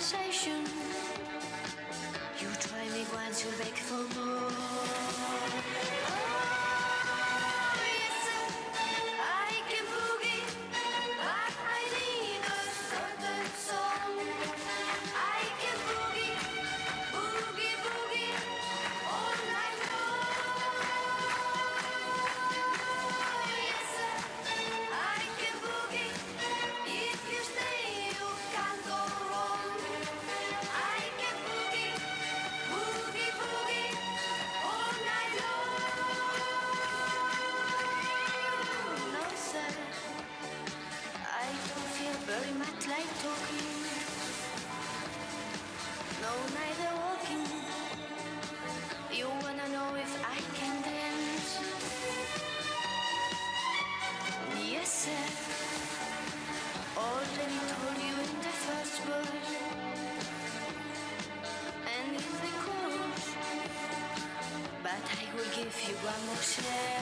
conversation. You try me once, you beg for more. Oh, yes, sir, I can boogie, but I need a certain song. I can boogie, boogie, boogie, all night long. Yes, sir, I can boogie. If you stay, you can't go wrong. I can boogie, boogie, boogie, all night long. No, sir, I don't feel very much like talking. No, neither walking. You wanna know if I can dance? Yes, sir. Already told you in the first verse, and in the chorus. But I will give you one more chance.